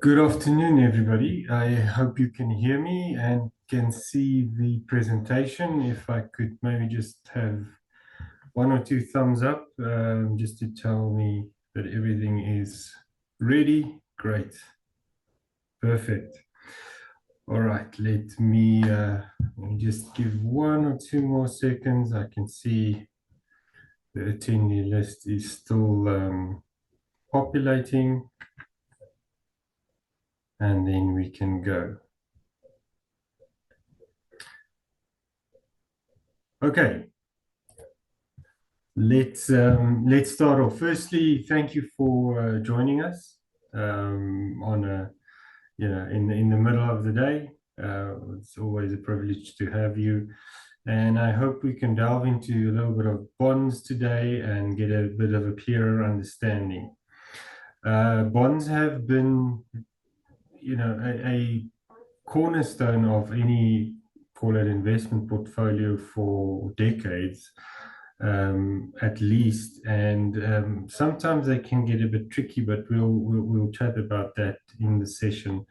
Good afternoon, everybody. I hope you can hear me and can see the presentation. If I could maybe just have one or two thumbs up, just to tell me that everything is ready. Great. Perfect. All right, let me just give one or two more seconds. I can see the attendee list is still populating, and then we can go. Okay. Let's start off. Firstly, thank you for joining us on a in the middle of the day. It's always a privilege to have you, and I hope we can delve into a little bit of bonds today and get a bit of a clearer understanding. Bonds have been, a cornerstone of any, call it, investment portfolio for decades, at least. And sometimes they can get a bit tricky, but we'll chat about that in the session.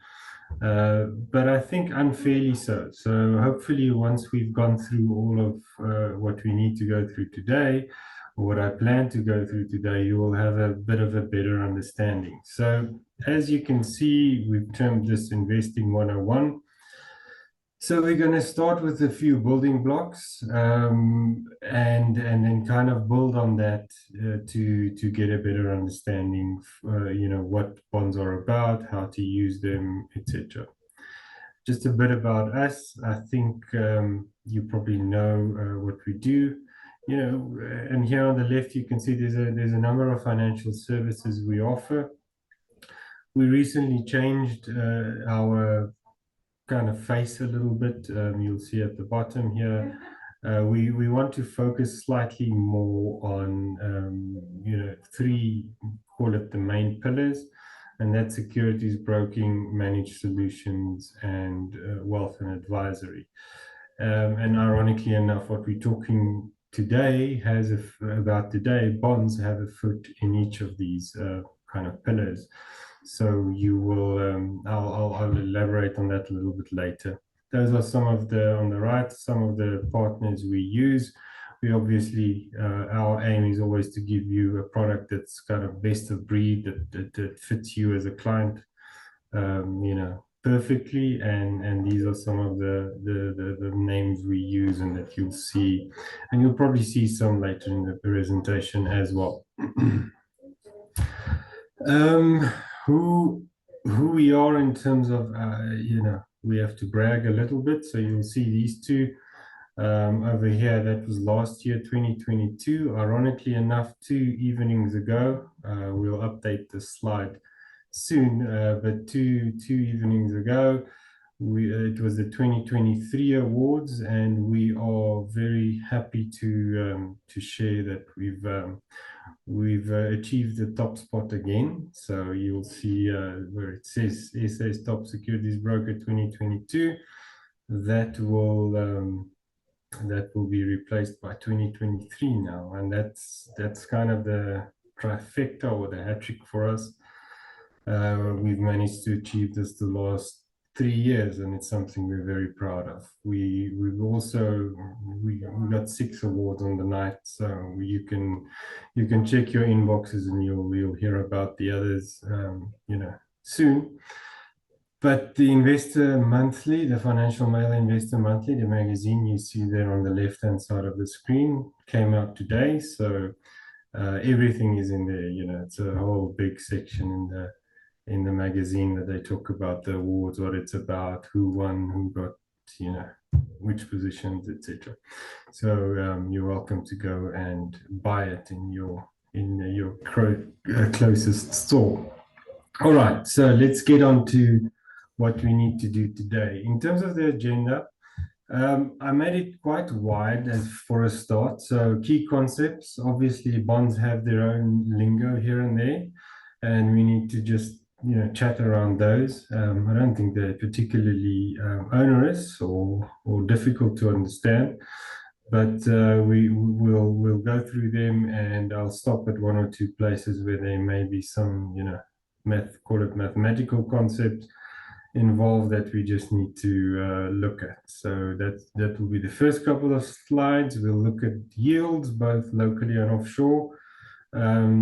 But I think unfairly so. So hopefully, once we've gone through all of what we need to go through today, or what I plan to go through today, you will have a bit of a better understanding. So as you can see, we've termed this Investing 101. So we're going to start with a few building blocks, and then kind of build on that to get a better understanding, what bonds are about, how to use them, etc. Just a bit about us. I think you probably know what we do. And here on the left, you can see there's a number of financial services we offer. We recently changed our kind of face a little bit. You'll see at the bottom here. We want to focus slightly more on, three, call it the main pillars, and that's securities broking, managed solutions, and wealth and advisory. And ironically enough, what we're talking today about today, bonds have a foot in each of these kind of pillars. So I'll elaborate on that a little bit later. Those are on the right, some of the partners we use. We obviously, our aim is always to give you a product that's kind of best of breed, that fits you as a client, perfectly. And these are some of the names we use and that you'll see, and you'll probably see some later in the presentation as well. Um, who who we are in terms of, we have to brag a little bit. So you'll see these two over here. That was last year, 2022. Ironically enough, 2 evenings ago. We'll update the slide soon, but two evenings ago, it was the 2023 awards, and we are very happy to share that we've achieved the top spot again. So you'll see where it says SA's Top Securities Broker 2022. That will be replaced by 2023 now, and that's kind of the trifecta or the hat trick for us. We've managed to achieve this the last 3 years, and it's something we're very proud of. We've also we got 6 awards on the night, so you can check your inboxes and you'll hear about the others, soon. But the Investor Monthly, the Financial Mail Investor Monthly, the magazine you see there on the left-hand side of the screen, came out today. So everything is in there. It's a whole big section in the magazine that they talk about the awards, what it's about, who won, who got, which positions, etc. So you're welcome to go and buy it in your closest store. All right, so let's get on to what we need to do today. In terms of the agenda, I made it quite wide as for a start. So key concepts, obviously bonds have their own lingo here and there, and we need to just chat around those. I don't think they're particularly onerous or difficult to understand, but we'll go through them, and I'll stop at one or two places where there may be some call it mathematical concepts involved that we just need to look at. So that will be the first couple of slides. We'll look at yields both locally and offshore,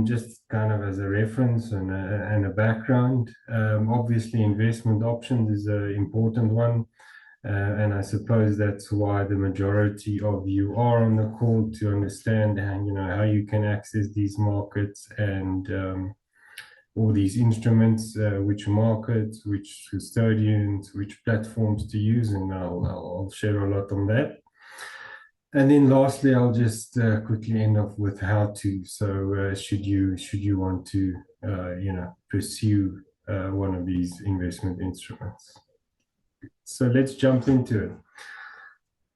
just kind of as a reference and a background. Obviously, investment options is an important one. And I suppose that's why the majority of you are on the call, to understand how you can access these markets and all these instruments, which markets, which custodians, which platforms to use, and I'll share a lot on that. And then lastly, I'll just quickly end off with how to. So should you want to pursue one of these investment instruments. So let's jump into it.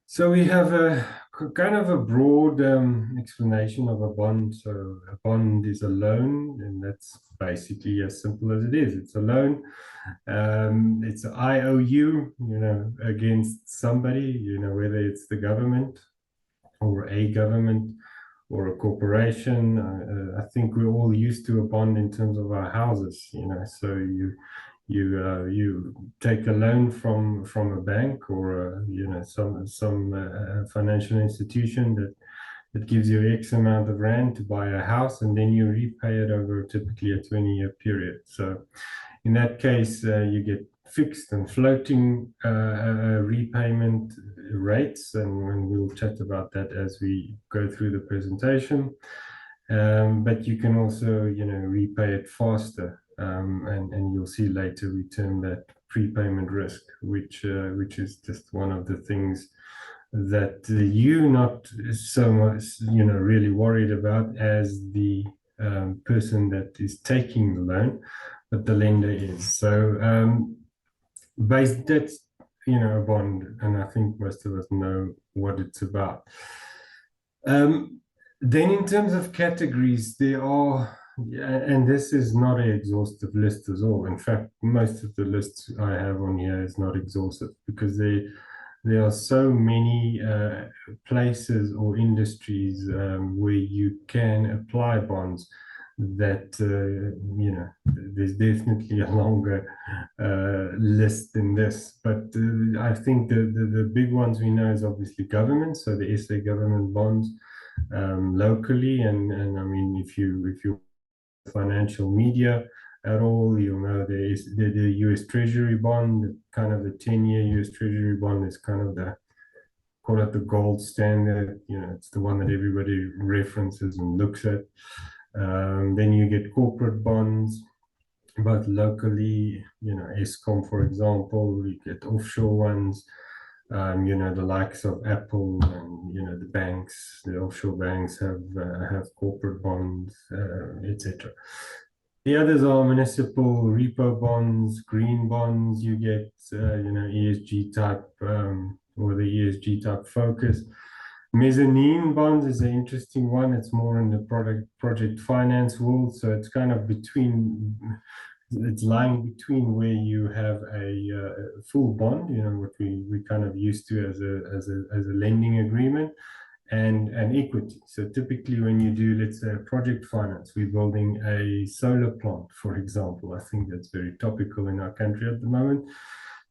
So we have a kind of a broad explanation of a bond. So a bond is a loan, and that's basically as simple as it is. It's a loan. It's an IOU, against somebody, whether it's the government or a government or a corporation. I think we're all used to a bond in terms of our houses, so you take a loan from a bank or some financial institution that gives you X amount of rand to buy a house, and then you repay it over typically a 20-year period. So in that case, you get fixed and floating repayment rates, and we'll chat about that as we go through the presentation. But you can also, repay it faster, and you'll see later we term that prepayment risk, which is just one of the things that you not so much, really worried about as the person that is taking the loan, but the lender is. So that's a bond, and I think most of us know what it's about. Then in terms of categories, there are, and this is not an exhaustive list at all. In fact, most of the lists I have on here is not exhaustive, because there are so many places or industries where you can apply bonds that there's definitely a longer list than this. But I think the big ones we know is obviously government, so the SA government bonds locally, and I mean, if you financial media at all, you'll know there is the US Treasury bond, kind of the 10-year US Treasury bond is kind of call it the gold standard. It's the one that everybody references and looks at. Then you get corporate bonds, but locally, Eskom, for example, you get offshore ones, the likes of Apple and, the banks, the offshore banks have corporate bonds, etc. The others are municipal repo bonds, green bonds. You get, ESG type, or the ESG type focus. Mezzanine bonds is an interesting one. It's more in the project finance world. So it's kind of it's lying between where you have a full bond, what we kind of used to as a lending agreement, and equity. So typically when you do, let's say, project finance, we're building a solar plant, for example. I think that's very topical in our country at the moment.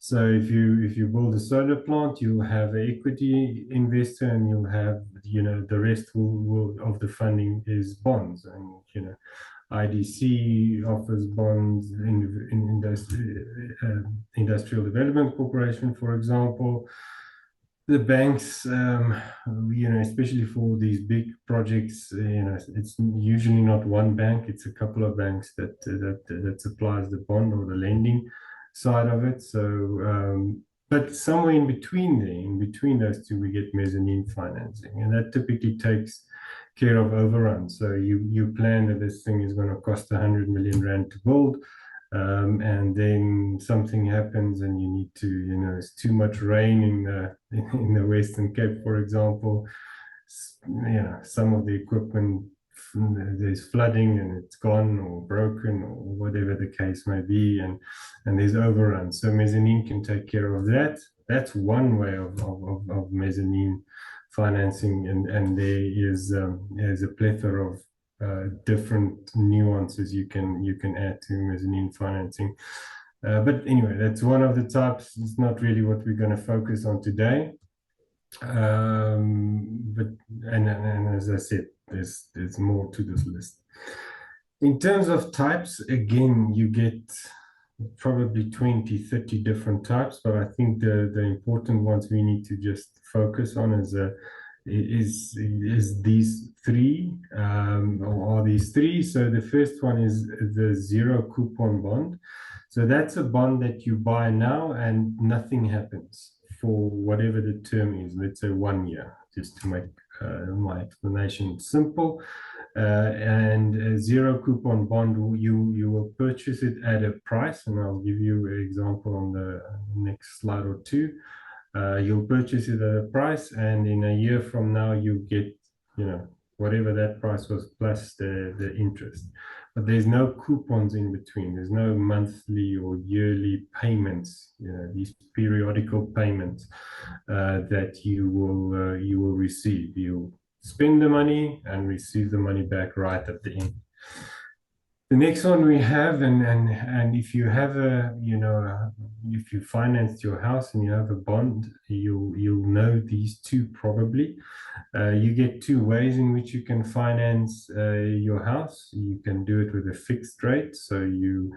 So if you build a solar plant, you'll have an equity investor, and you'll have, the rest of the funding is bonds. And, IDC offers bonds in Industrial Development Corporation, for example. The banks, especially for these big projects, it's usually not one bank, it's a couple of banks that supplies the bond or the lending side of it. So, but somewhere in between those two, we get mezzanine financing, and that typically takes care of overruns. So you plan that this thing is going to cost 100 million rand to build, and then something happens, and you need to, it's too much rain in the Western Cape, for example. Some of the equipment, there's flooding and it's gone or broken or whatever the case may be, and there's overruns. So mezzanine can take care of that. That's one way of mezzanine financing, and there is a plethora different nuances you can add to mezzanine financing. But anyway, that's one of the types. It's not really what we're going to focus on today. But and as I said, there's more to this list. In terms of types, again, you get probably 20, 30 different types, but I think the important ones we need to just focus on is these three, or are these three. So the first one is the zero coupon bond. So that's a bond that you buy now and nothing happens for whatever the term is. Let's say 1 year, just to make my explanation simple. And a zero coupon bond, you will purchase it at a price, and I'll give you an example on the next slide or two. You'll purchase it at a price, and in a year from now, you get, whatever that price was plus the interest. But there's no coupons in between. There's no monthly or yearly payments, these periodical payments that you will receive. You spend the money and receive the money back right at the end. The next one we have, and if you have if you financed your house and you have a bond, you'll know these two probably. You get two ways in which you can finance your house. You can do it with a fixed rate, so you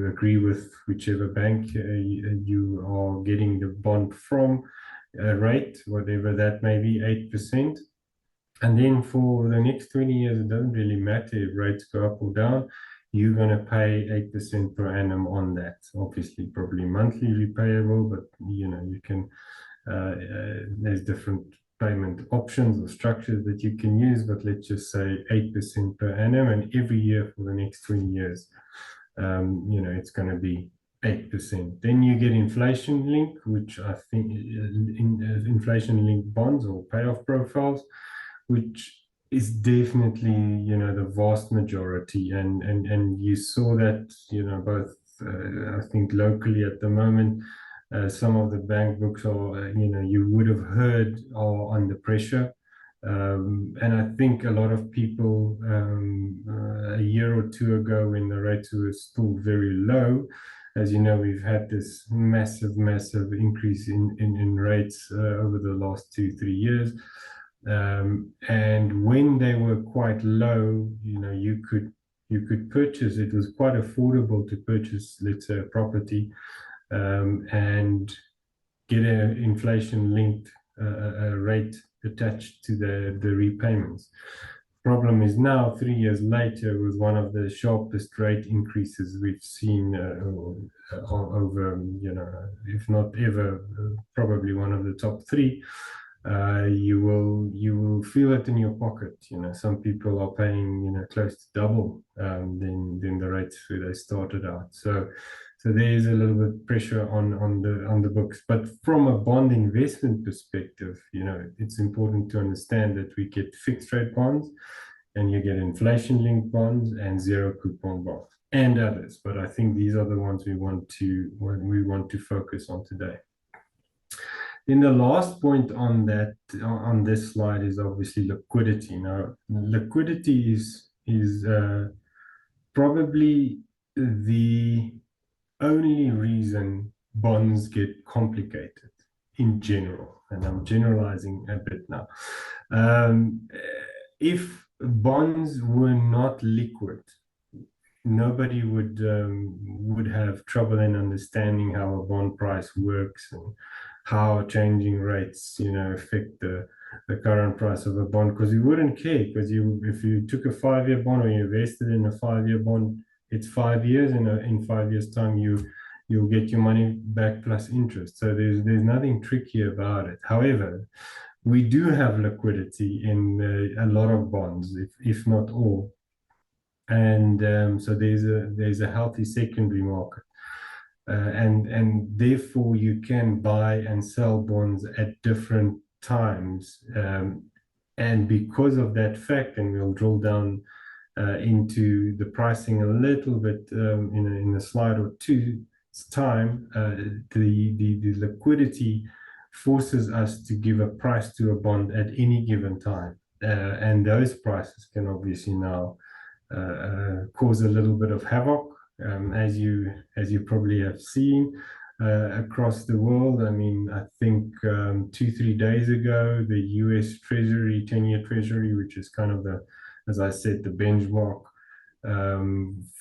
agree with whichever bank you are getting the bond from, rate, whatever that may be, 8%. And then for the next 20 years, it doesn't really matter if rates go up or down. You're going to pay 8% per annum on that. Obviously, probably monthly repayable, but you can. There's different payment options or structures that you can use, but let's just say 8% per annum, and every year for the next 20 years, it's going to be 8%. Then you get inflation link, which I think inflation linked bonds or payoff profiles, which is definitely the vast majority, and you saw that both I think locally at the moment. Some of the bank books are, you would have heard, are under pressure. And I think a lot of people a year or two ago, when the rates were still very low, as you know, we've had this massive increase in rates over the last 2-3 years. And when they were quite low, you could purchase. It was quite affordable to purchase, let's say, a property and get an inflation-linked rate attached to the repayments. Problem is now, 3 years later, with one of the sharpest rate increases we've seen over, if not ever, probably one of the top three. You will feel it in your pocket. Some people are paying close to double than the rates where they started out. So there is a little bit of pressure on the books. But from a bond investment perspective, it's important to understand that we get fixed rate bonds, and you get inflation linked bonds and zero coupon bonds and others. But I think these are the ones we want to focus on today. Then the last point on this slide is obviously liquidity. Now, liquidity is probably the only reason bonds get complicated in general, and I'm generalizing a bit now. If bonds were not liquid, nobody would have trouble in understanding how a bond price works and how changing rates, affect the current price of a bond, because you wouldn't care, because if you took a 5-year bond or you invested in a 5-year bond, it's 5 years, and in 5 years' time you'll get your money back plus interest. So there's nothing tricky about it. However, we do have liquidity in a lot of bonds, if not all, and so there's a healthy secondary market. And therefore you can buy and sell bonds at different times. And because of that fact, and we'll drill down into the pricing a little bit in a slide or two's time, the liquidity forces us to give a price to a bond at any given time. and those prices can obviously now cause a little bit of havoc, as you probably have seen across the world. I mean, I think 2-3 days ago, the U.S. Treasury, 10-year Treasury, which is kind of the, as I said, the benchmark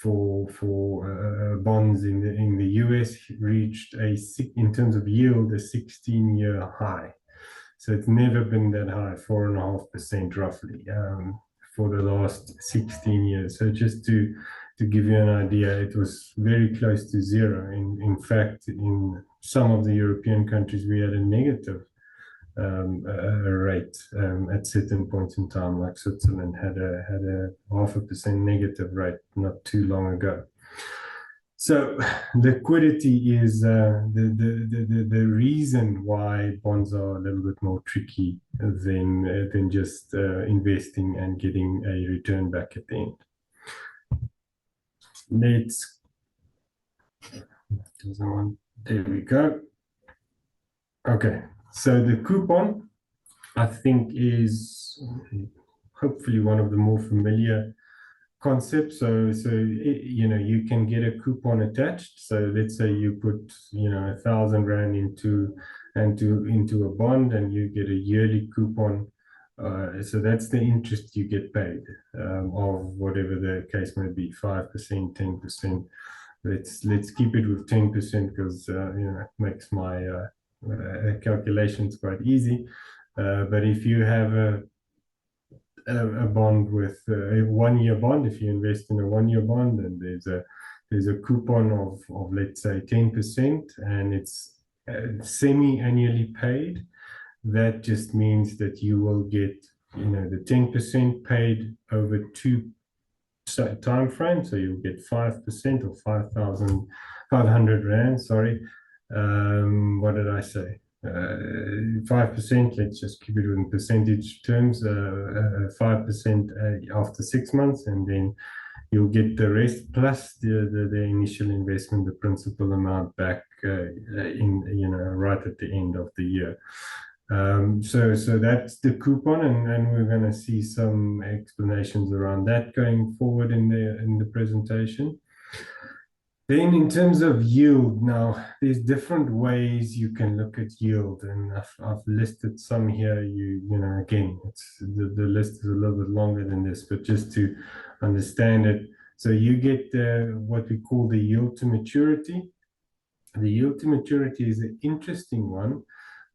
for bonds in the U.S., reached in terms of yield, a 16-year high. So it's never been that high, 4.5% roughly, for the last 16 years. So just to give you an idea, it was very close to zero. In fact, in some of the European countries, we had a negative rate at certain points in time, like Switzerland had a 0.5% negative rate not too long ago. So liquidity is the reason why bonds are a little bit more tricky than just investing and getting a return back at the end. There we go. Okay, so the coupon, I think, is hopefully one of the more familiar concepts. So you can get a coupon attached. So let's say you put 1,000 Rand into a bond, and you get a yearly coupon. So that's the interest you get paid of whatever the case may be, 5%, 10%. Let's keep it with 10% because it makes my calculations quite easy. But if you have a bond with a 1-year bond, if you invest in a 1-year bond, and there's a coupon of let's say 10%, and it's semi-annually paid, that just means that you will get the 10% paid over 2 time frames. So you'll get 5% or 5,500 Rand, sorry. What did I say? 5%, let's just keep it in percentage terms, 5% after 6 months, and then you'll get the rest plus the initial investment, the principal amount back right at the end of the year. So that's the coupon, and we're going to see some explanations around that going forward in the presentation. Then in terms of yield, now there's different ways you can look at yield, and I've listed some here. Again, the list is a little bit longer than this, but just to understand it. So you get what we call the yield to maturity. The yield to maturity is an interesting one,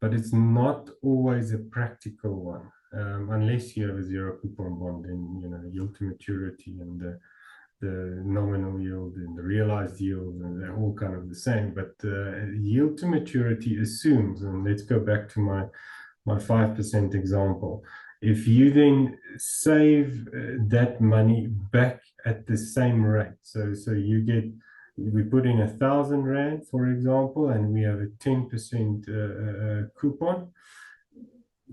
but it's not always a practical one, unless you have a zero coupon bond. And yield to maturity and the nominal yield and the realized yield, and they're all kind of the same. But yield to maturity assumes, and let's go back to my 5% example. If you then save that money back at the same rate, so we put in 1,000 Rand, for example, and we have a 10% coupon,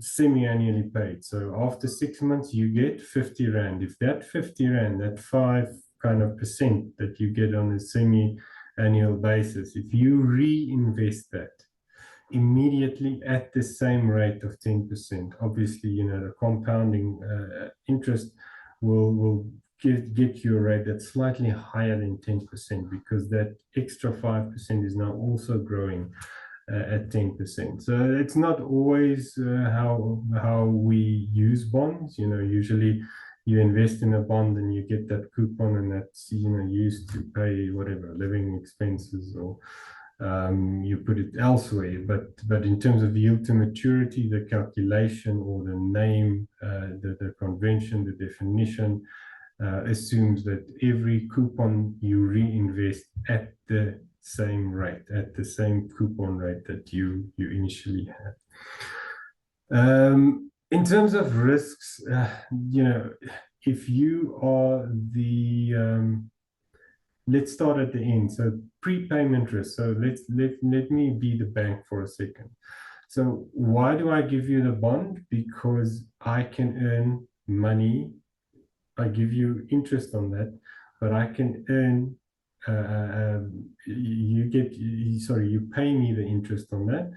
semi-annually paid. So after 6 months, you get 50 Rand. If that 50 Rand, that 5% that you get on a semi-annual basis, if you reinvest that immediately at the same rate of 10%, obviously, the compounding interest will get you a rate that's slightly higher than 10%, because that extra 5% is now also growing at 10%. So it's not always how we use bonds. Usually you invest in a bond and you get that coupon, and that's used to pay whatever living expenses, or you put it elsewhere. But in terms of yield to maturity, the calculation, or the name, the convention, the definition assumes that every coupon you reinvest at the same rate, at the same coupon rate that you initially had. In terms of risks, if you are let's start at the end. So prepayment risk. So let me be the bank for a second. So why do I give you the bond? Because I can earn money. I give you interest on that, but I can earn. You pay me the interest on that,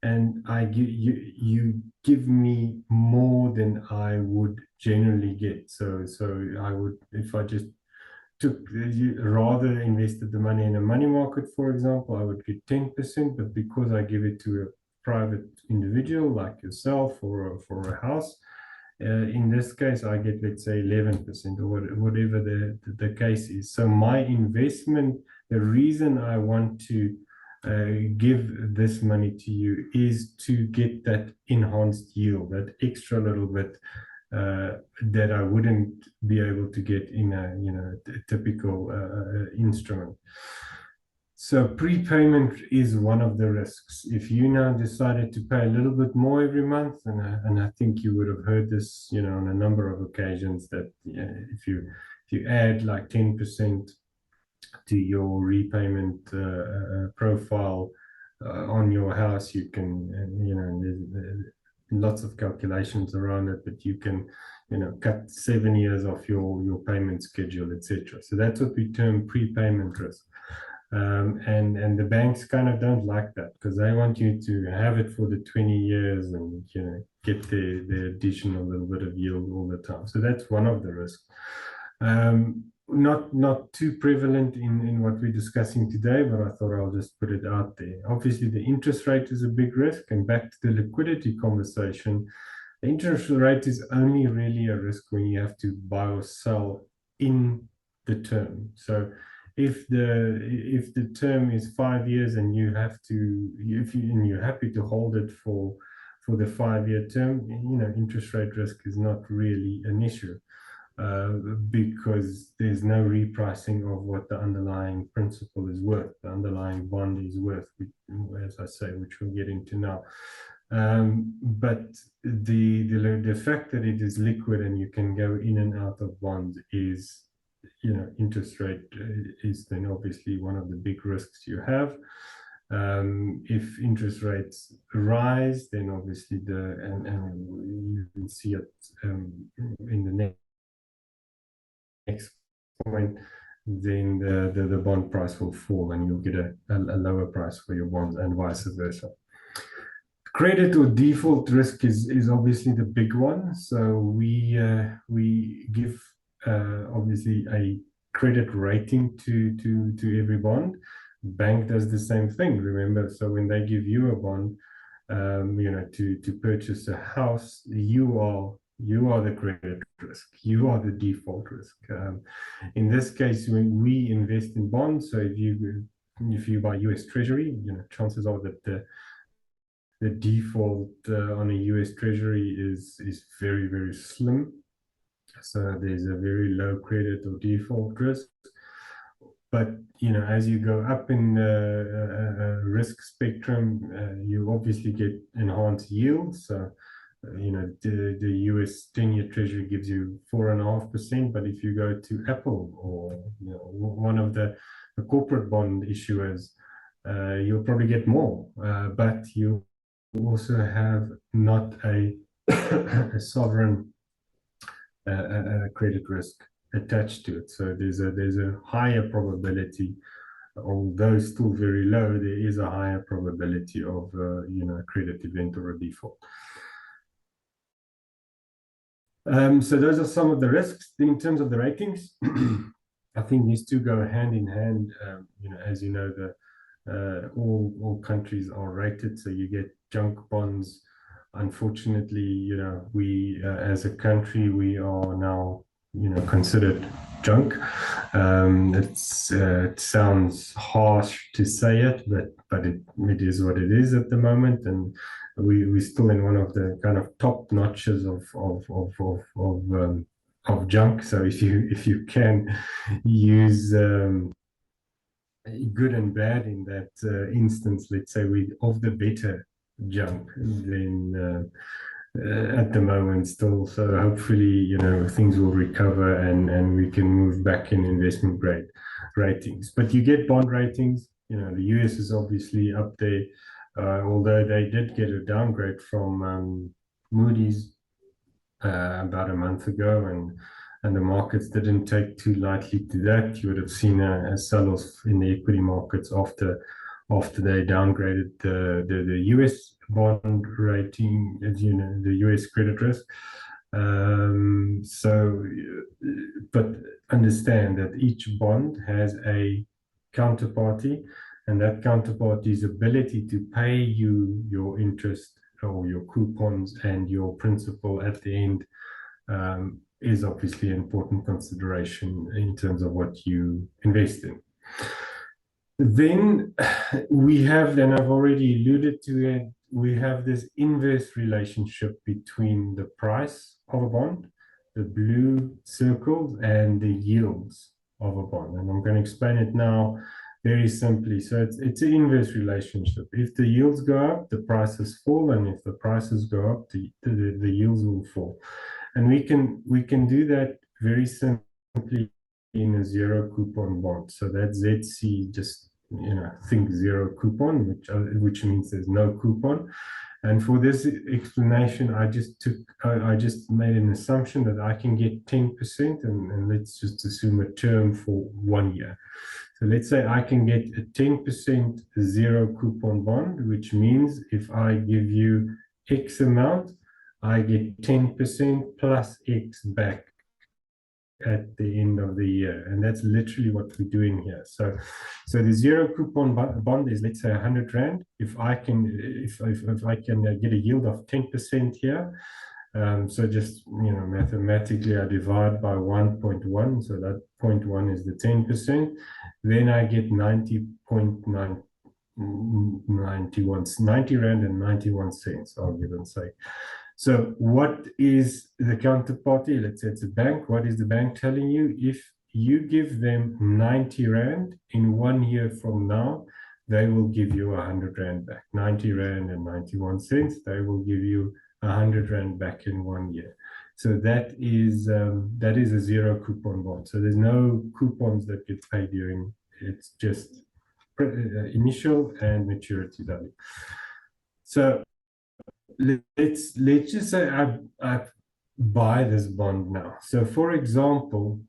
and you give me more than I would generally get. So I would, if I just took rather invested the money in a money market, for example, I would get 10%, but because I give it to a private individual like yourself for a house, in this case, I get, let's say, 11% or whatever the case is. So my investment, the reason I want to give this money to you is to get that enhanced yield, that extra little bit that I wouldn't be able to get in a typical instrument. So prepayment is one of the risks. If you now decided to pay a little bit more every month, and I think you would have heard this, on a number of occasions, that if you add like 10% to your repayment profile on your house, you can, there's lots of calculations around it, but you can, cut 7 years off your payment schedule, etc. So that's what we term prepayment risk. And the banks kind of don't like that because they want you to have it for the 20 years and get the additional little bit of yield all the time. So that's one of the risks. Not too prevalent in what we're discussing today, but I thought I'll just put it out there. Obviously, the interest rate is a big risk, and back to the liquidity conversation, the interest rate is only really a risk when you have to buy or sell in the term. So if the term is 5 years and you're happy to hold it for the 5-year term, interest rate risk is not really an issue. Because there's no repricing of what the underlying principal is worth, the underlying bond is worth, as I say, which we'll get into now. But the fact that it is liquid and you can go in and out of bonds is, interest rate is then obviously one of the big risks you have. If interest rates rise, then obviously and you can see it in the next point, then the bond price will fall and you'll get a lower price for your bonds and vice versa. Credit or default risk is obviously the big one. So we give obviously a credit rating to every bond. Bank does the same thing, remember? So when they give you a bond, to purchase a house, you are the credit risk. You are the default risk. In this case, when we invest in bonds, so if you buy US Treasury, chances are that the default on a US Treasury is very, very slim. So there's a very low credit or default risk. But as you go up in the risk spectrum, you obviously get enhanced yield. So the US 10-year Treasury gives you 4.5%, but if you go to Apple or one of the corporate bond issuers, you'll probably get more. But you also have not a sovereign credit risk attached to it. So there's a higher probability, although still very low, there is a higher probability of a credit event or a default. So those are some of the risks. In terms of the ratings, I think these two go hand in hand. As you know, all countries are rated, so you get junk bonds. Unfortunately, we as a country, we are now considered junk. It sounds harsh to say it, but it is what it is at the moment, and we're still in one of the kind of top notches of junk. So if you can use good and bad in that instance, let's say of the better junk, then at the moment still. So hopefully, things will recover and we can move back in investment grade ratings. But you get bond ratings. The US is obviously up there, although they did get a downgrade from Moody's about a month ago, and the markets didn't take too lightly to that. You would have seen a sell-off in the equity markets after after they downgraded the US bond rating, as you know, the US credit risk. But understand that each bond has a counterparty, and that counterparty's ability to pay you your interest or your coupons and your principal at the end is obviously an important consideration in terms of what you invest in. Then we have, and I've already alluded to it, we have this inverse relationship between the price of a bond, the blue circles, and the yields of a bond. And I'm going to explain it now very simply. So it's an inverse relationship. If the yields go up, the prices fall, and if the prices go up, the yields will fall. And we can do that very simply in a zero coupon bond. So that ZC, just think zero coupon, which means there's no coupon. And for this explanation, I just made an assumption that I can get 10%, and let's just assume a term for 1 year. So let's say I can get a 10% zero coupon bond, which means if I give you X amount, I get 10% plus X back at the end of the year. And that's literally what we're doing here. So the zero coupon bond is, let's say, 100 Rand. If I can get a yield of 10% here, so just mathematically I divide by 1.1, so that 0.1 is the 10%, then I get 90.91 90 Rand and 91 cents, argument's sake. So what is the counterparty? Let's say it's a bank. What is the bank telling you? If you give them 90 Rand in 1 year from now, they will give you 100 Rand back. 90 Rand and 91 cents, they will give you 100 Rand back in 1 year. So that is a zero coupon bond. So there's no coupons that get paid during, it's just initial and maturity value. So let's just say I buy this bond now. So for example,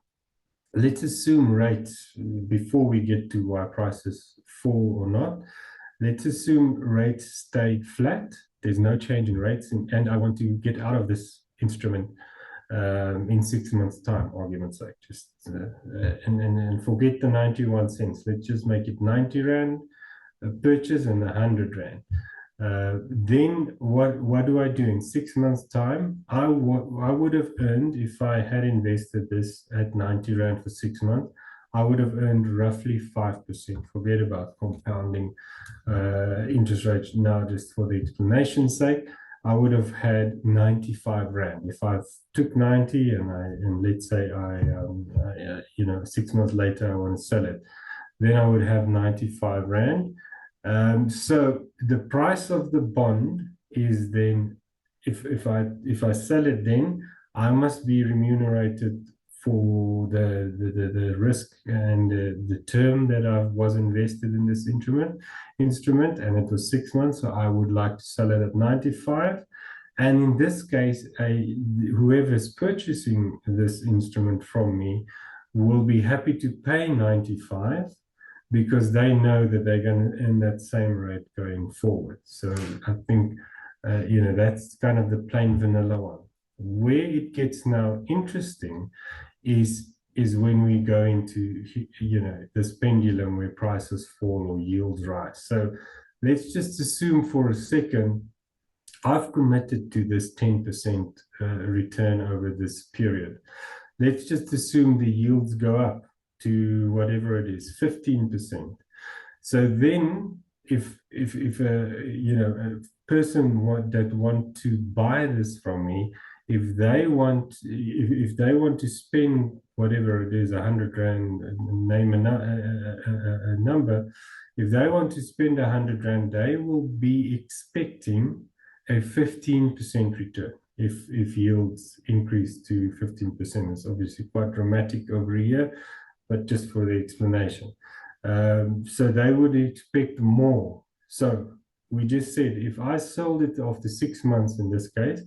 let's assume rates, before we get to why prices fall or not, let's assume rates stay flat. There's no change in rates, and I want to get out of this instrument in 6 months' time, argument's sake, just and forget the 91 cents. Let's just make it 90 Rand a purchase and 100 Rand. Then what do I do in 6 months' time? I would have earned, if I had invested this at 90 Rand for 6 months, I would have earned roughly 5%. Forget about compounding interest rates now, just for the explanation's sake. I would have had 95 Rand. If I took 90 and let's say I 6 months later I want to sell it, then I would have 95 Rand. So the price of the bond is then, if I sell it, then I must be remunerated for the risk and the term that I was invested in this instrument, and it was 6 months. So I would like to sell it at 95. And in this case, whoever is purchasing this instrument from me will be happy to pay 95, because they know that they're going to earn that same rate going forward. So I think, that's kind of the plain vanilla one. Where it gets now interesting is when we go into, this pendulum where prices fall or yields rise. So let's just assume for a second, I've committed to this 10% return over this period. Let's just assume the yields go up to whatever it is, 15%. So then if a person that want to buy this from me, if they want to spend whatever it is, 100 Rand, name a number, if they want to spend 100 Rand, they will be expecting a 15% return. If yields increase to 15%, it's obviously quite dramatic over a year, but just for the explanation. So they would expect more. So we just said, if I sold it after 6 months in this case,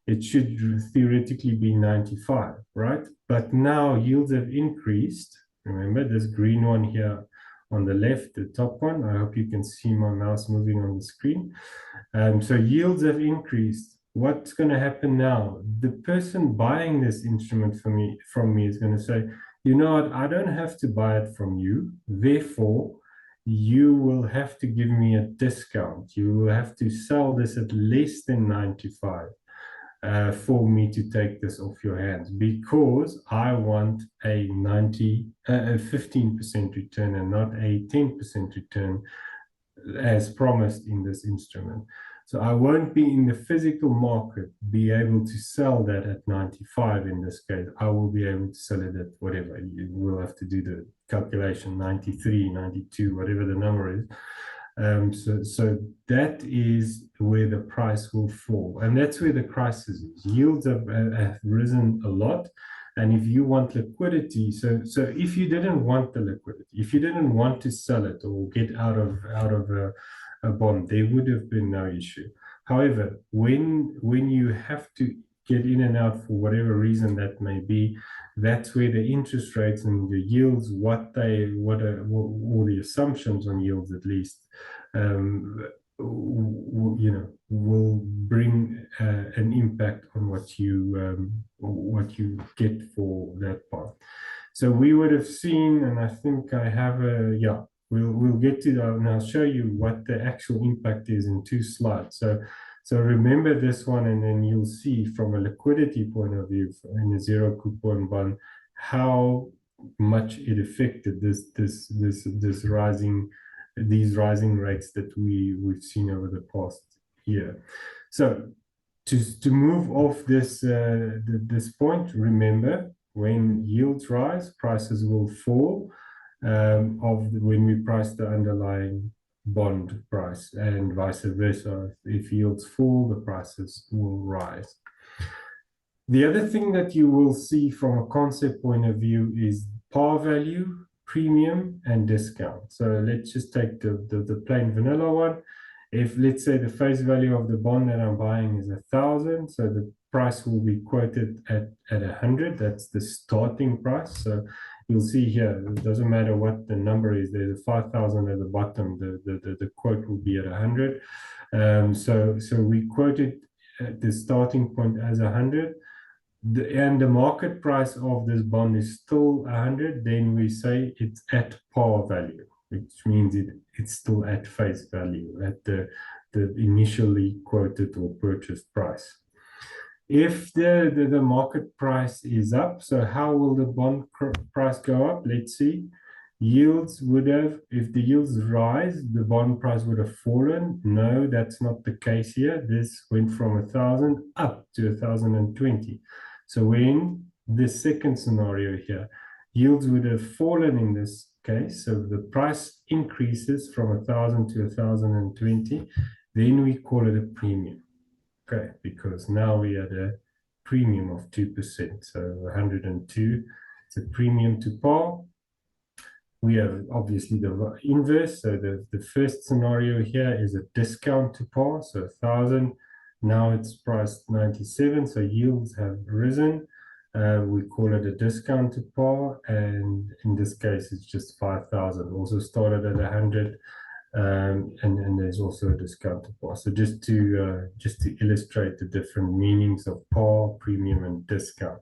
it should theoretically be 95, right? But now yields have increased. Remember, this green one here on the left, the top one. I hope you can see my mouse moving on the screen. So yields have increased. What's going to happen now? The person buying this instrument from me is going to say, you know what, I don't have to buy it from you. Therefore, you will have to give me a discount. You will have to sell this at less than 95 for me to take this off your hands, because I want a 15% return and not a 10% return as promised in this instrument. So I won't be in the physical market be able to sell that at 95 in this case. I will be able to sell it at whatever. You will have to do the calculation, 93, 92, whatever the number is. So that is where the price will fall. And that's where the crisis is. Yields have risen a lot. And if you want liquidity, so if you didn't want the liquidity, if you didn't want to sell it or get out of a bond, there would have been no issue. However, when you have to get in and out for whatever reason that may be, that's where the interest rates and the yields, or the assumptions on yields at least, will bring an impact on what you get for that part. So we would have seen, and I think I have we'll get to that, and I'll show you what the actual impact is in 2 slides. So remember this one, and then you'll see from a liquidity point of view in a zero coupon bond how much it affected these rising rates that we've seen over the past year. So to move off this point, remember, when yields rise, prices will fall when we price the underlying bond price, and vice versa. If yields fall, the prices will rise. The other thing that you will see from a concept point of view is par value, premium, and discount. So let's just take the plain vanilla one. If, let's say, the face value of the bond that I'm buying is 1,000, so the price will be quoted at 100. That's the starting price. So you'll see here, it doesn't matter what the number is. There's a 5,000 at the bottom. The quote will be at 100. So we quoted the starting point as 100. And the market price of this bond is still 100, then we say it's at par value, which means it's still at face value, at the initially quoted or purchased price. If the market price is up, so how will the bond price go up? Let's see. Yields would have, if the yields rise, the bond price would have fallen. No, that's not the case here. This went from 1,000 up to 1,020. So when the second scenario here, yields would have fallen in this case. So the price increases from 1,000 to 1,020. Then we call it a premium. Okay, because now we had a premium of 2%. So 102, it's a premium to par. We have obviously the inverse. So the first scenario here is a discount to par. So 1,000. Now it's priced 97, so yields have risen. We call it a discount to par, and in this case, it's just 5,000. Also started at 100, and there's also a discount to par. So just to illustrate the different meanings of par, premium, and discount.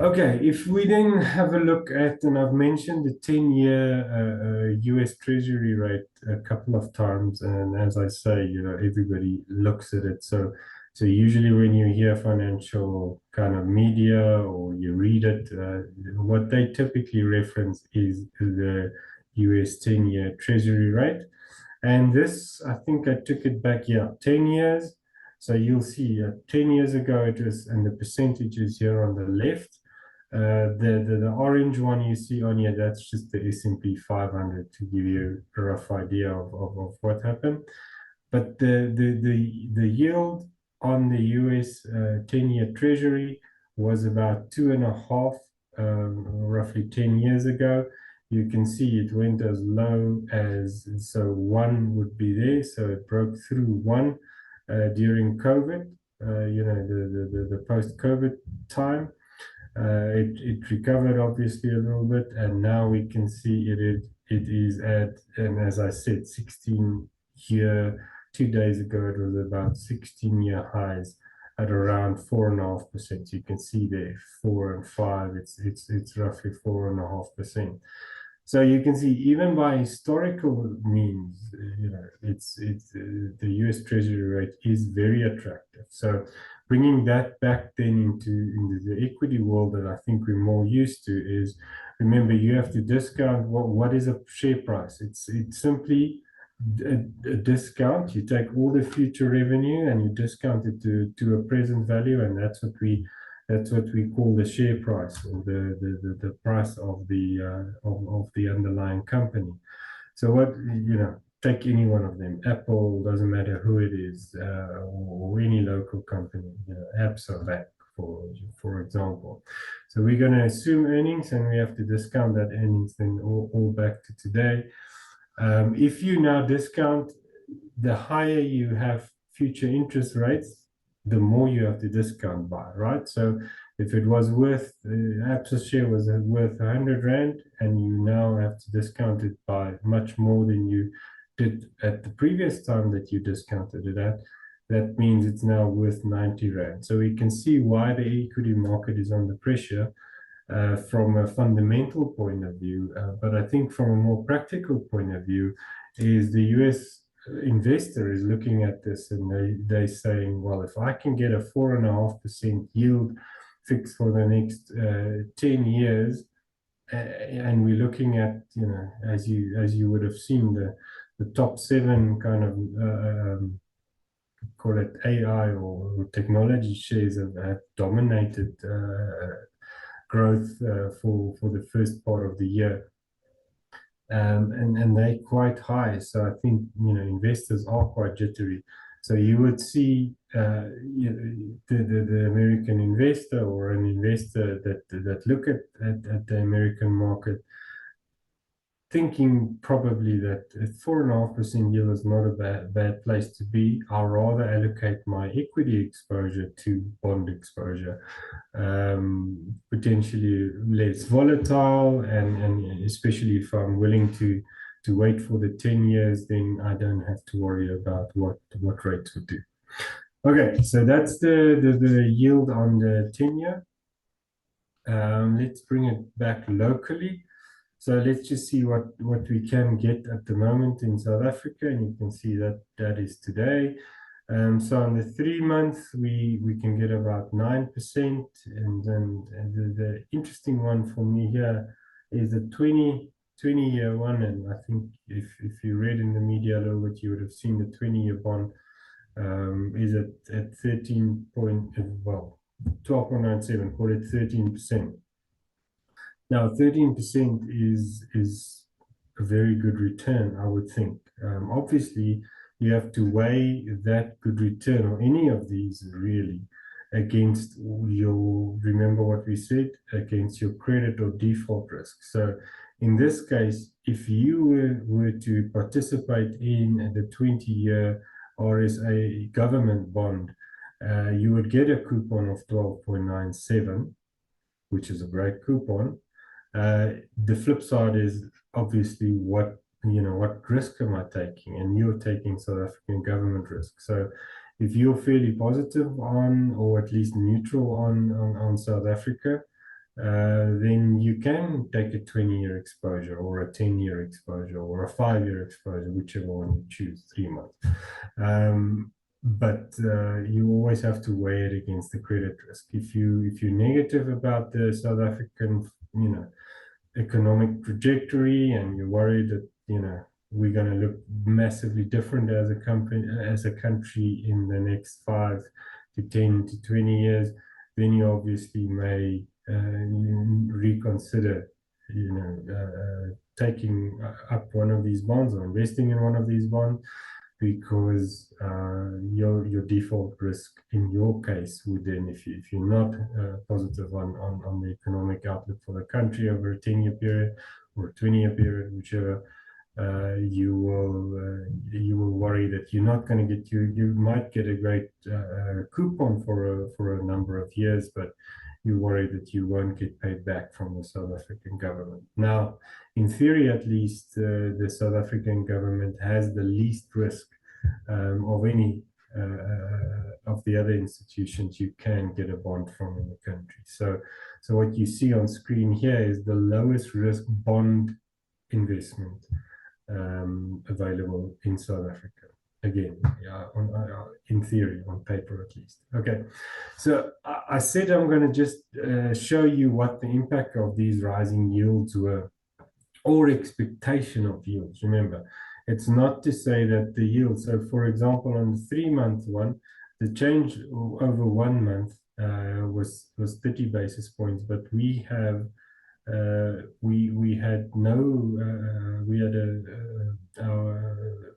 Okay, if we then have a look at, and I've mentioned the 10-year US Treasury rate a couple of times, and as I say, everybody looks at it. So usually when you hear financial kind of media or you read it, what they typically reference is the US 10-year Treasury rate. And this, I think I took it back, 10 years. So you'll see 10 years ago it was, and the percentages here on the left. The orange one you see on here, that's just the S&P 500 to give you a rough idea of what happened. But the yield on the US 10-year Treasury was about 2.5, roughly 10 years ago. You can see it went as low as, so 1 would be there. So it broke through 1 during COVID, the post-COVID time. It recovered obviously a little bit, and now we can see it is at, and as I said, 16-year. 2 days ago it was about 16-year highs at around 4.5%. You can see there 4 and 5. It's roughly 4.5%. So you can see even by historical means, the U.S. Treasury rate is very attractive. So bringing that back then into the equity world that I think we're more used to is, remember, you have to discount what is a share price. It's simply a discount. You take all the future revenue and you discount it to a present value, and that's what we call the share price, or the price of the underlying company. So take any one of them, Apple, doesn't matter who it is, or any local company, Absa Bank, for example. So we're going to assume earnings, and we have to discount that earnings then all back to today. If you now discount, the higher you have future interest rates, the more you have to discount by, right? So if it was worth, Absa share was worth 100 Rand, and you now have to discount it by much more than you did at the previous time that you discounted it at, that means it's now worth 90 Rand. So we can see why the equity market is under pressure from a fundamental point of view. But I think from a more practical point of view is the US investor is looking at this, and they're saying, well, if I can get a 4.5% yield fixed for the next 10 years, and we're looking at, as you would have seen, the top 7 kind of call it AI or technology shares have dominated growth for the first part of the year. And they're quite high. So I think, investors are quite jittery. So you would see the American investor or an investor that look at the American market thinking probably that a 4.5% yield is not a bad place to be. I'll rather allocate my equity exposure to bond exposure, potentially less volatile, and especially if I'm willing to wait for the 10 years, then I don't have to worry about what rates would do. Okay, so that's the yield on the 10-year. Let's bring it back locally. So let's just see what we can get at the moment in South Africa, and you can see that is today. So on the 3 months, we can get about 9%, and then the interesting one for me here is the 20-year one, and I think if you read in the media a little bit, you would have seen the 20-year bond is at 12.97, call it 13%. Now, 13% is a very good return, I would think. Obviously, you have to weigh that good return, or any of these really, against remember what we said, against your credit or default risk. So in this case, if you were to participate in the 20-year RSA government bond, you would get a coupon of 12.97, which is a great coupon. The flip side is obviously what risk am I taking? And you're taking South African government risk. So if you're fairly positive on, or at least neutral on South Africa, then you can take a 20-year exposure, or a 10-year exposure, or a 5-year exposure, whichever one you choose, 3 months. But you always have to weigh it against the credit risk. If you're negative about the South African, economic trajectory, and you're worried that, we're going to look massively different as a country in the next 5 to 10 to 20 years, then you obviously may reconsider, taking up one of these bonds or investing in one of these bonds, because your default risk in your case would then, if you're not positive on the economic outlook for the country over a 10-year period or a 20-year period, whichever, you will worry that you're not going to get you might get a great coupon for a number of years, but you worry that you won't get paid back from the South African government. Now, in theory, at least, the South African government has the least risk of any of the other institutions you can get a bond from in the country. So what you see on screen here is the lowest risk bond investment available in South Africa. Again, in theory, on paper at least. Okay, so I said I'm going to just show you what the impact of these rising yields were, or expectation of yields. Remember, it's not to say that the yield. So, for example, on the 3-month one, the change over 1 month was 30 basis points, but we have we had no we had our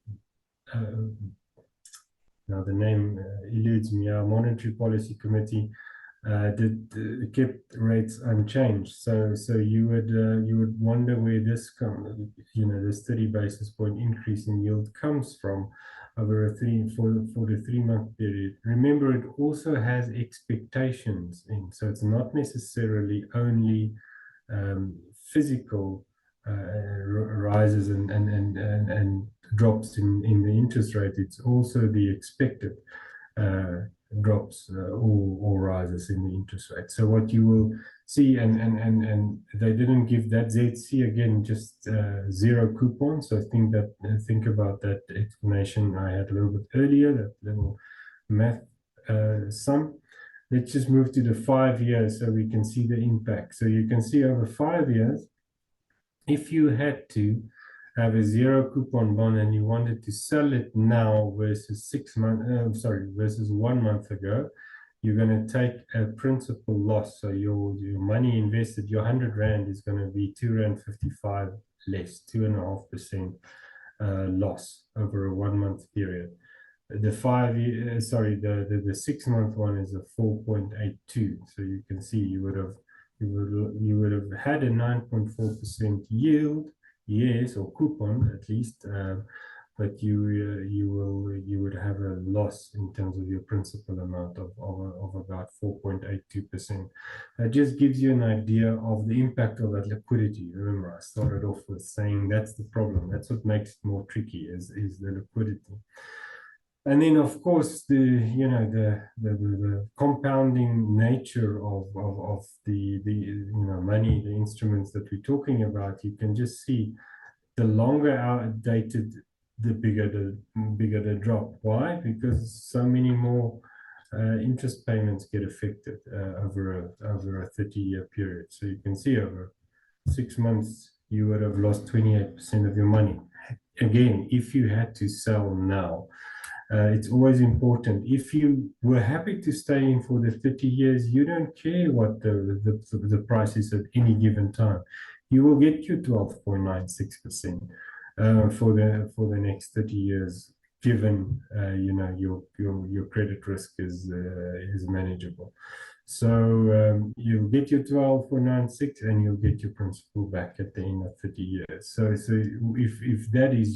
now the name eludes me. Our monetary policy committee kept rates unchanged. So you would wonder where this this 30 basis point increase in yield comes from over for the 3-month period. Remember, it also has expectations in, so it's not necessarily only physical rises and drops in the interest rate. It's also the expected drops or rises in the interest rate. So what you will see, and they didn't give that ZC again, just zero coupon. So think about that explanation I had a little bit earlier, that little math sum. Let's just move to the 5 years so we can see the impact. So you can see over 5 years, if you had to have a zero coupon bond and you wanted to sell it now versus 6 months, versus 1 month ago, you're going to take a principal loss. So your money invested, your 100 Rand is going to be 2.55 Rand less, 2.5% loss over a 1 month period. The 6-month one is a 4.82. So you can see you would have had a 9.4% yield, yes, or coupon at least, but you would have a loss in terms of your principal amount of about 4.82%. That just gives you an idea of the impact of that liquidity. Remember, I started off with saying that's the problem. That's what makes it more tricky is the liquidity. And then, of course, the compounding nature of the money, the instruments that we're talking about. You can just see the longer outdated, the bigger the drop. Why? Because so many more interest payments get affected over a 30-year period. So you can see over 6 months you would have lost 28% of your money. Again, if you had to sell now. It's always important. If you were happy to stay in for the 30 years, you don't care what the price is at any given time. You will get your 12.96% for the next 30 years, given your credit risk is manageable. So you'll get your 12.96 and you'll get your principal back at the end of 30 years. So if that is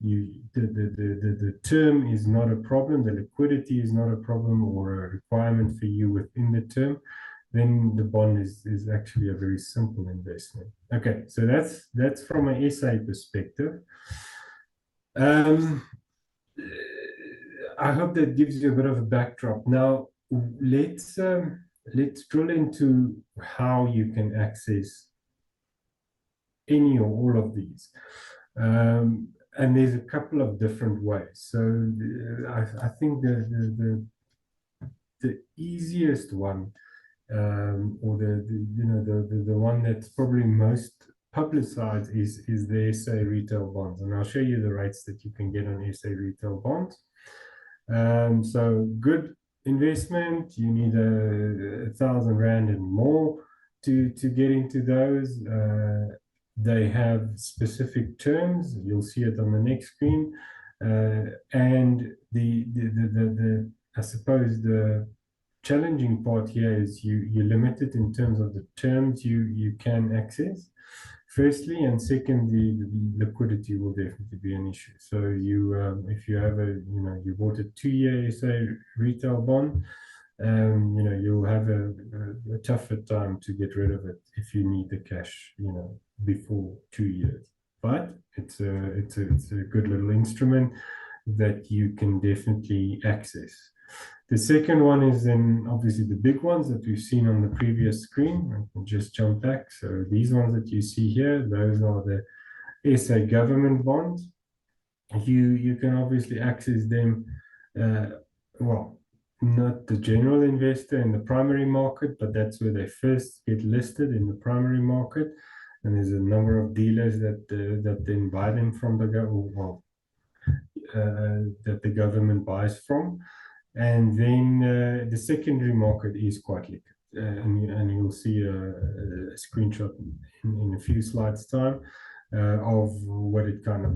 the term is not a problem, the liquidity is not a problem or a requirement for you within the term, then the bond is actually a very simple investment. Okay, so that's from an SA perspective. I hope that gives you a bit of a backdrop. Now let's drill into how you can access any or all of these. And there's a couple of different ways. So I think the easiest one, or the one that's probably most publicized is the SA retail bonds, and I'll show you the rates that you can get on SA retail bonds. So good investment. You need 1,000 Rand and more to get into those. They have specific terms. You'll see it on the next screen. And I suppose the challenging part here is you're limited in terms of the terms you can access, firstly, and secondly, the liquidity will definitely be an issue. So if you have you bought a 2-year SA retail bond, you'll have a tougher time to get rid of it if you need the cash, before 2 years. But it's a good little instrument that you can definitely access. The second one is then obviously the big ones that we've seen on the previous screen. I can just jump back. So these ones that you see here, those are the SA government bonds. You can obviously access them, well, not the general investor in the primary market, but that's where they first get listed, in the primary market. And there's a number of dealers that then buy them from the government, that the government buys from. And then the secondary market is quite liquid. And you'll see a screenshot in a few slides' time of what it kind of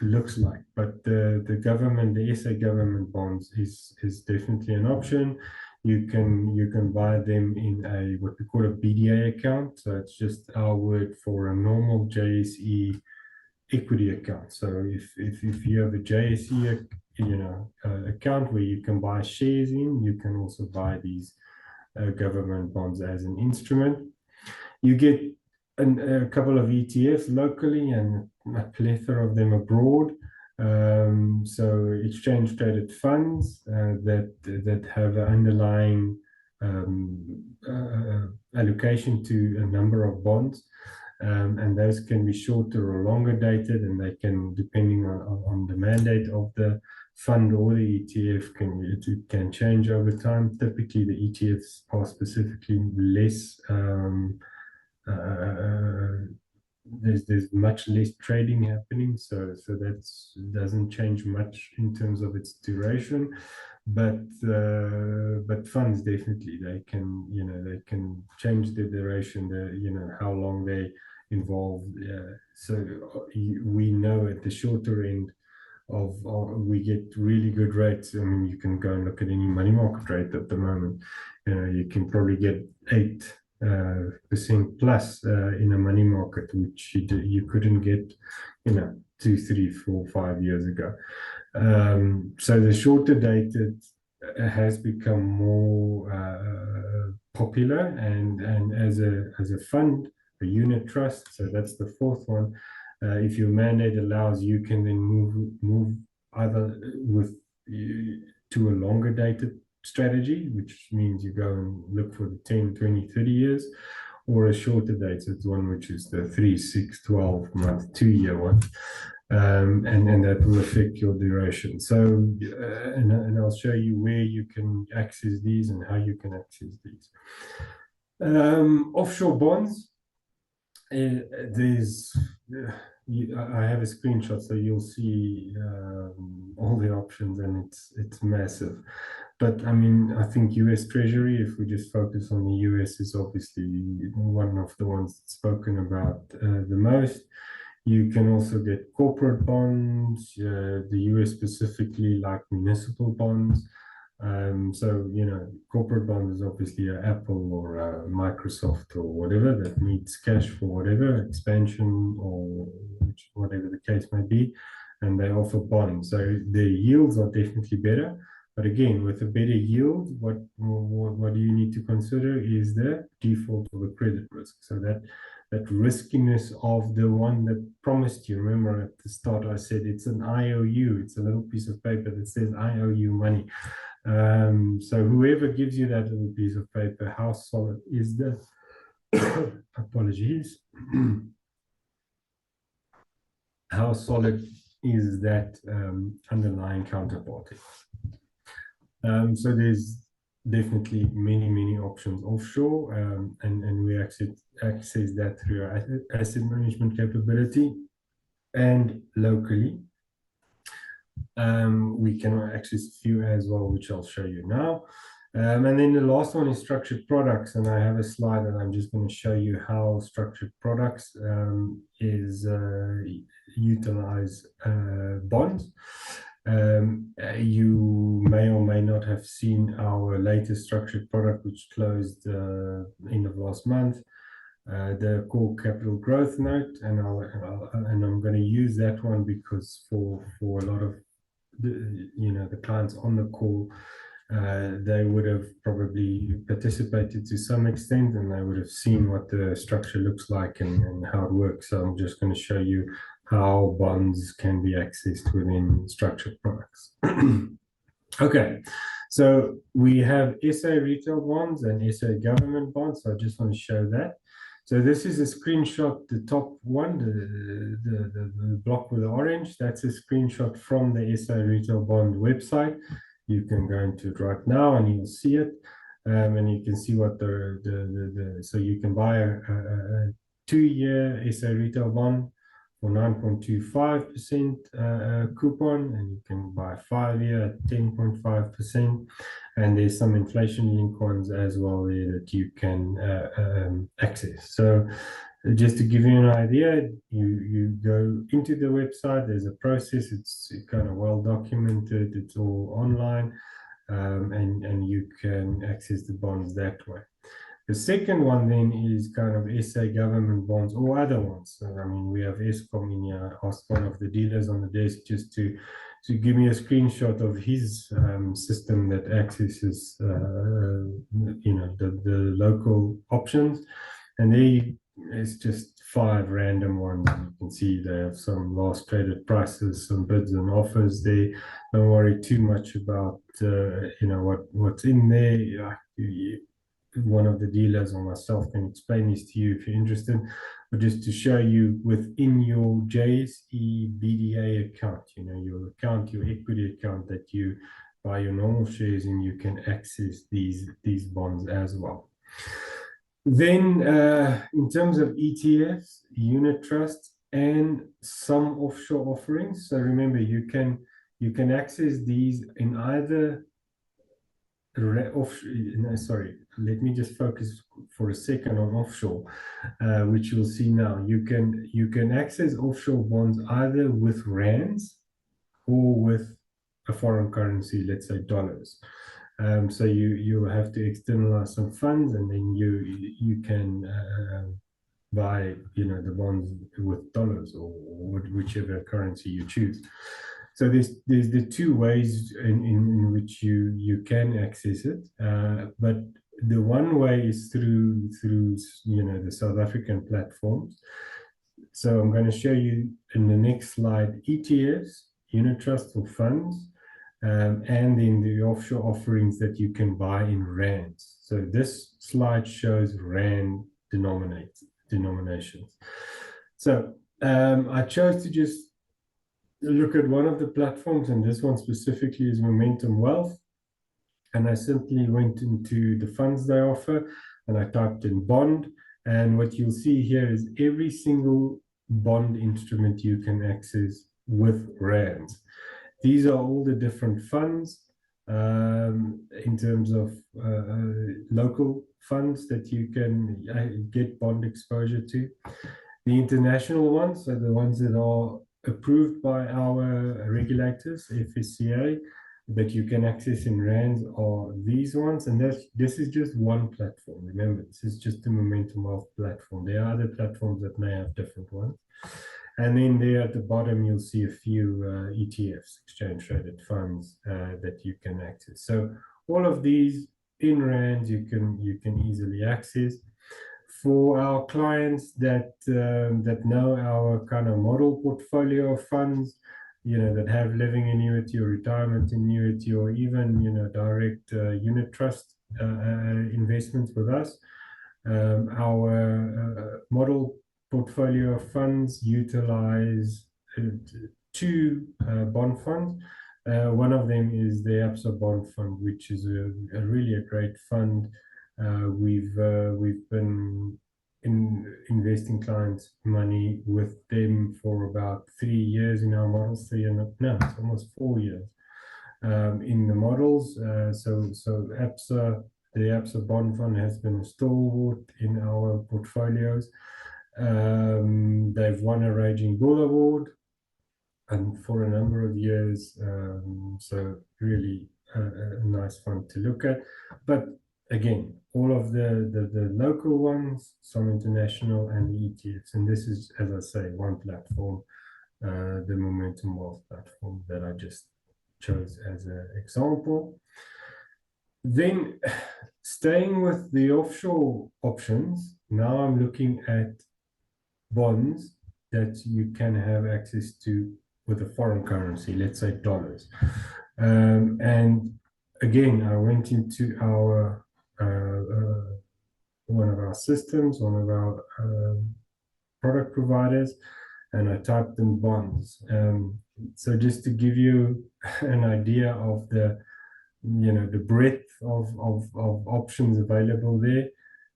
looks like. But the government, the SA government bonds is definitely an option. You can buy them in a what we call a BDA account. So it's just our word for a normal JSE equity account. So if you have a JSE account where you can buy shares in, you can also buy these government bonds as an instrument. You get a couple of ETFs locally and a plethora of them abroad. So exchange traded funds that have an underlying allocation to a number of bonds. And those can be shorter or longer dated, and they can, depending on the mandate of the fund or the ETF, can change over time. Typically, the ETFs are specifically less. There's much less trading happening, so that doesn't change much in terms of its duration. But funds definitely, they can change the duration, how long they involved. So we know at the shorter end we get really good rates. I mean, you can go and look at any money market rate at the moment. You can probably get 8% plus in a money market, which you couldn't get 2, 3, 4, 5 years ago. So the shorter dated has become more popular, and as a fund, a unit trust. So that's the fourth one. If your mandate allows, you can then move either to a longer dated strategy, which means you go and look for the 10, 20, 30 years, or a shorter dated one, which is the 3, 6, 12 month, 2-year one. And that will affect your duration. So, and I'll show you where you can access these and how you can access these. Offshore bonds. I have a screenshot, so you'll see all the options, and it's massive. But I mean, I think US Treasury, if we just focus on the US, is obviously one of the ones that's spoken about the most. You can also get corporate bonds, the US specifically, like municipal bonds. So, corporate bond is obviously an Apple or a Microsoft or whatever that needs cash for whatever expansion or whatever the case may be, and they offer bonds. So the yields are definitely better. But again, with a better yield, what do you need to consider is the default of the credit risk. So that riskiness of the one that promised you. Remember at the start I said it's an IOU. It's a little piece of paper that says I owe you money. So whoever gives you that little piece of paper, how solid is that? Apologies. How solid is that underlying counterparty? So there's definitely many options offshore, and we access that through our asset management capability, and locally. We can access a few as well, which I'll show you now. And then the last one is structured products, and I have a slide and I'm just going to show you how structured products utilize bonds. You may or may not have seen our latest structured product, which closed end of last month, the core capital growth note, and I'm going to use that one because for a lot of the clients on the call, they would have probably participated to some extent, and they would have seen what the structure looks like and how it works. So I'm just going to show you how bonds can be accessed within structured products. Okay, so we have SA retail bonds and SA government bonds. So I just want to show that. So this is a screenshot, the top one, the block with the orange, that's a screenshot from the SA retail bond website. You can go into it right now and you'll see it. And you can see what so you can buy a 2-year SA retail bond for 9.25% coupon, and you can buy a 5-year at 10.5%. And there's some inflation link ones as well there that you can access. So just to give you an idea, you go into the website, there's a process, it's kind of well documented, it's all online, and you can access the bonds that way. The second one then is kind of SA government bonds or other ones. So, I mean, we have Eskom in here. I asked one of the dealers on the desk just to give me a screenshot of his system that accesses, the local options. And there is just 5 random ones. You can see they have some last traded prices, some bids and offers there. Don't worry too much about, what's in there. One of the dealers or myself can explain this to you if you're interested, but just to show you within your JSE BDA account, your account, your equity account that you buy your normal shares in, you can access these bonds as well. Then in terms of ETFs, unit trusts, and some offshore offerings. So remember, you can access these in either let me just focus for a second on offshore, which you'll see now. You can access offshore bonds either with rands or with a foreign currency, let's say dollars. So you have to externalize some funds, and then you can buy the bonds with dollars or whichever currency you choose. So there's the 2 ways in which you can access it, but the one way is through the South African platforms. So I'm going to show you in the next slide ETFs, unit trusts or funds, and then the offshore offerings that you can buy in rands. So this slide shows rand denominations. So I chose to just look at one of the platforms, and this one specifically is Momentum Wealth. And I simply went into the funds they offer, and I typed in bond. And what you'll see here is every single bond instrument you can access with rands. These are all the different funds in terms of local funds that you can get bond exposure to. The international ones, so the ones that are approved by our regulators, FSCA, that you can access in rands, are these ones. And this is just one platform. Remember, this is just the Momentum Wealth platform. There are other platforms that may have different ones. And then there at the bottom, you'll see a few ETFs, exchange traded funds, that you can access. So all of these in rands you can easily access. For our clients that know our kind of model portfolio of funds, that have living annuity or retirement annuity, or even direct unit trust investments with us, our model portfolio of funds utilize 2 bond funds. One of them is the Absa Bond Fund, which is a really great fund. We've been investing clients' money with them for about 3 years in our models. It's almost 4 years in the models. So Absa, the Absa Bond Fund has been a stalwart in our portfolios. They've won a Raging Bull Award and for a number of years. So really a nice fund to look at. But again, all of the local ones, some international, and the ETFs. And this is, as I say, one platform, the Momentum Wealth platform that I just chose as an example. Then staying with the offshore options, now I'm looking at bonds that you can have access to with a foreign currency, let's say dollars. And again, I went into our one of our systems, one of our product providers, and I typed in bonds. So just to give you an idea of the the breadth of options available there.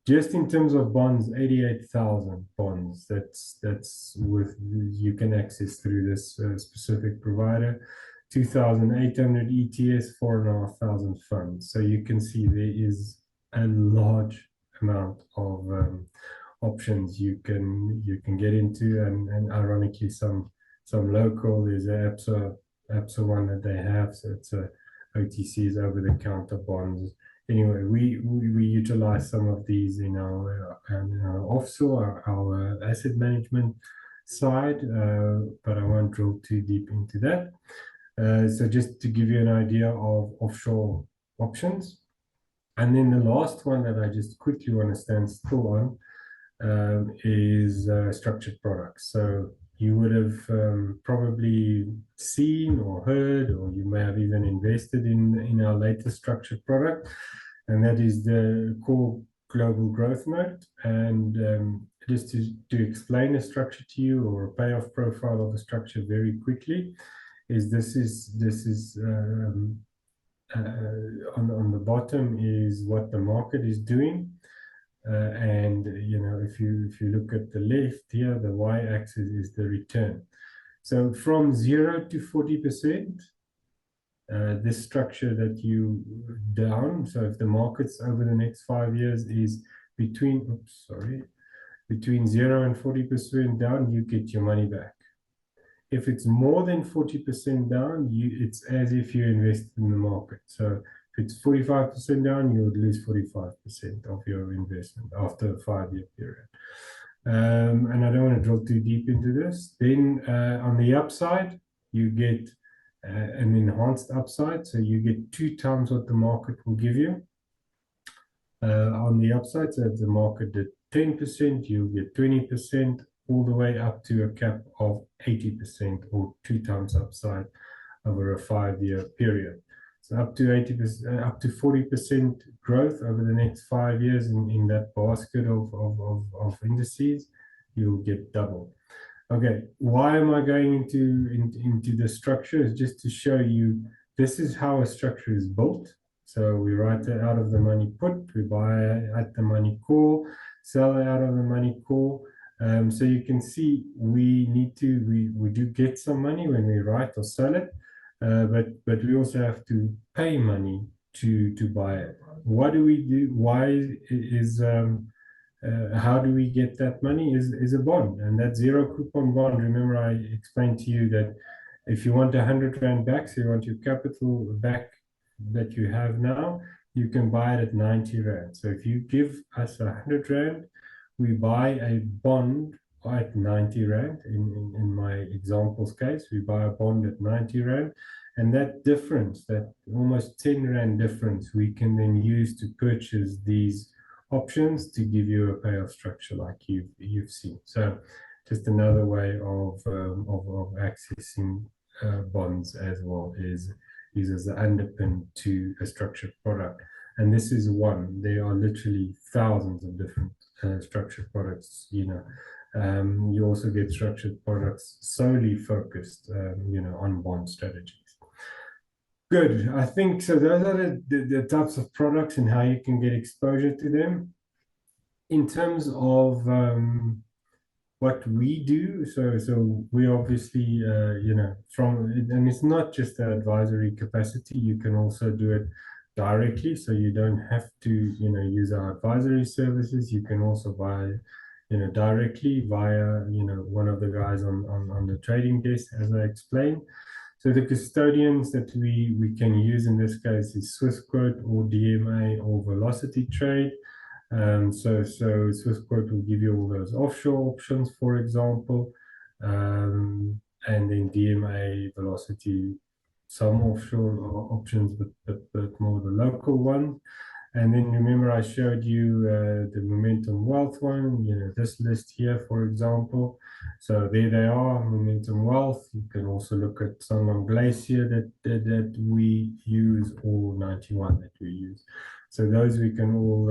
Just in terms of bonds, 88,000 bonds. That's with you can access through this specific provider. 2,800 ETS, 4,500 funds. So you can see there is a large amount of options you can get into, and ironically some local. There's a APSA one that they have, so it's a OTCs, over the counter bonds. Anyway, we utilize some of these in our offshore, our asset management side, but I won't drill too deep into that. So just to give you an idea of offshore options. And then the last one that I just quickly want to stand still on is structured products. So you would have probably seen or heard, or you may have even invested in our latest structured product, and that is the core global growth mode. And just to explain a structure to you, or a payoff profile of a structure very quickly, is this is on the bottom is what the market is doing. And if you look at the left here, the y-axis is the return. So from 0 to 40%, this structure that you down. So if the markets over the next 5 years is between 0 and 40% down, you get your money back. If it's more than 40% down, it's as if you invested in the market. So if it's 45% down, you would lose 45% of your investment after a 5-year period. And I don't want to drill too deep into this. Then on the upside, you get an enhanced upside. So you get 2 times what the market will give you. On the upside, so if the market did 10%, you'll get 20%, all the way up to a cap of 80%, or 2 times upside over a 5-year period. So up to 80%, up to 40% growth over the next 5 years in that basket of indices, you'll get double. Okay, why am I going into the structure? Is just to show you this is how a structure is built. So we write it out of the money put, we buy at the money call, sell it out of the money call. So you can see we do get some money when we write or sell it, but we also have to pay money to buy it. What do we do? Why is how do we get that money? Is a bond, and that zero coupon bond. Remember, I explained to you that if you want 100 Rand back, so you want your capital back that you have now, you can buy it at 90 Rand. So if you give us 100 Rand, we buy a bond at 90 Rand. In my example's case, we buy a bond at 90 Rand. And that difference, that almost 10 Rand difference, we can then use to purchase these options to give you a payoff structure like you've seen. So just another way of accessing bonds as well is as an underpin to a structured product. And this is one. There are literally thousands of different structured products. You also get structured products solely focused, on bond strategies. Good. I think so. Those are the types of products and how you can get exposure to them. In terms of what we do, so we obviously, and it's not just an advisory capacity. You can also do it directly, so you don't have to, use our advisory services. You can also buy, directly via, one of the guys on the trading desk, as I explained. So the custodians that we can use in this case is Swissquote or DMA or Velocity Trade. So Swissquote will give you all those offshore options, for example, and then DMA, Velocity, some offshore options, but more the local one. And then remember I showed you the Momentum Wealth one, this list here, for example. So there they are, Momentum Wealth. You can also look at Sunlong Glacier that we use, or 91 that we use. So those we can all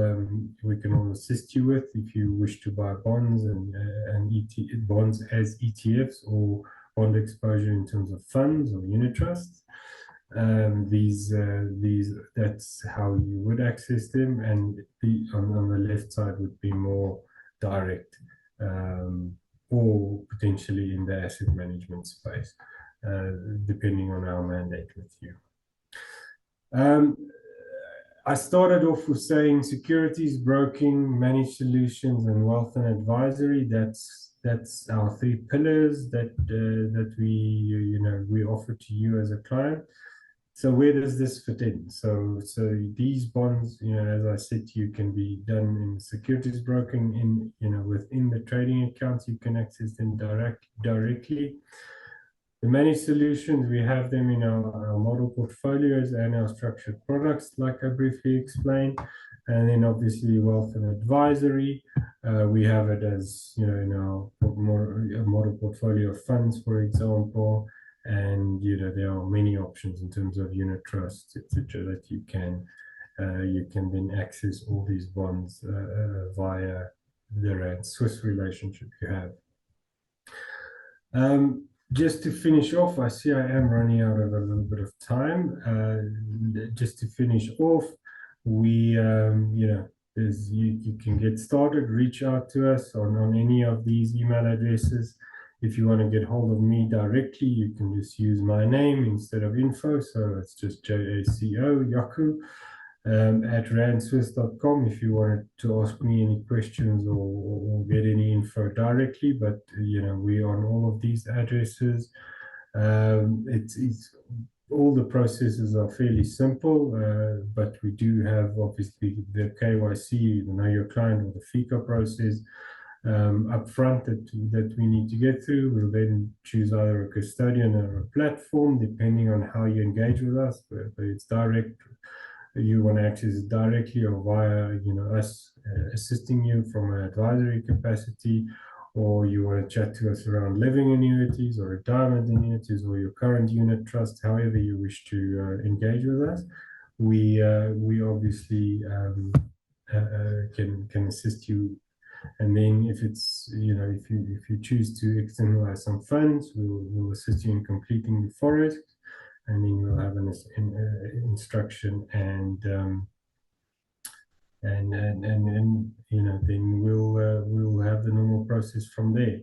assist you with if you wish to buy bonds and bonds as ETFs, or bond exposure in terms of funds or unit trusts. That's how you would access them, and on the left side would be more direct, or potentially in the asset management space, depending on our mandate with you. I started off with saying securities, broking, managed solutions, and wealth and advisory. That's our three pillars that we offer to you as a client. So where does this fit in? So these bonds, as I said to you, can be done in securities broking, within the trading accounts. You can access them directly. The managed solutions, we have them in our model portfolios and our structured products, like I briefly explained. And then obviously wealth and advisory, we have it as, in our model portfolio of funds, for example. And, there are many options in terms of unit trusts, etc., that you can then access all these bonds via the Rand Swiss relationship you have. Just to finish off, I see I am running out of a little bit of time. Just to finish off, we, you can get started, reach out to us on any of these email addresses. If you want to get hold of me directly, you can just use my name instead of info. So it's just JACO, Yaku, at randswiss.com if you wanted to ask me any questions or get any info directly. But we're on all of these addresses. It's all the processes are fairly simple, but we do have obviously the KYC, know your client, or the FICA process up front that we need to get through. We'll then choose either a custodian or a platform, depending on how you engage with us, whether it's direct, you want to access it directly, or via us assisting you from an advisory capacity, or you want to chat to us around living annuities or retirement annuities or your current unit trust. However you wish to engage with us, we obviously can assist you. And then if it's if you choose to externalize some funds, we'll assist you in completing the forest. And then we'll have an instruction, and then we'll have the normal process from there.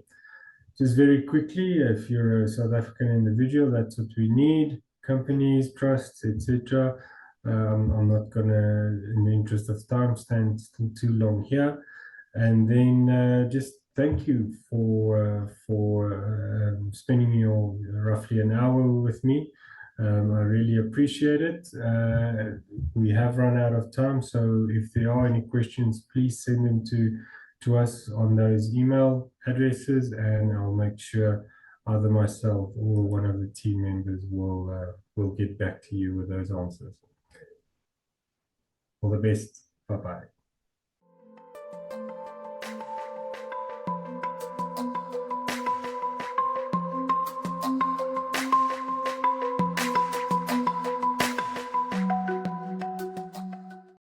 Just very quickly, if you're a South African individual, that's what we need: companies, trusts, etc. I'm not gonna, in the interest of time, stand still too long here. And then just thank you for spending your roughly an hour with me. I really appreciate it. We have run out of time, so if there are any questions, please send them to us on those email addresses, and I'll make sure either myself or one of the team members will get back to you with those answers. All the best. Bye-bye.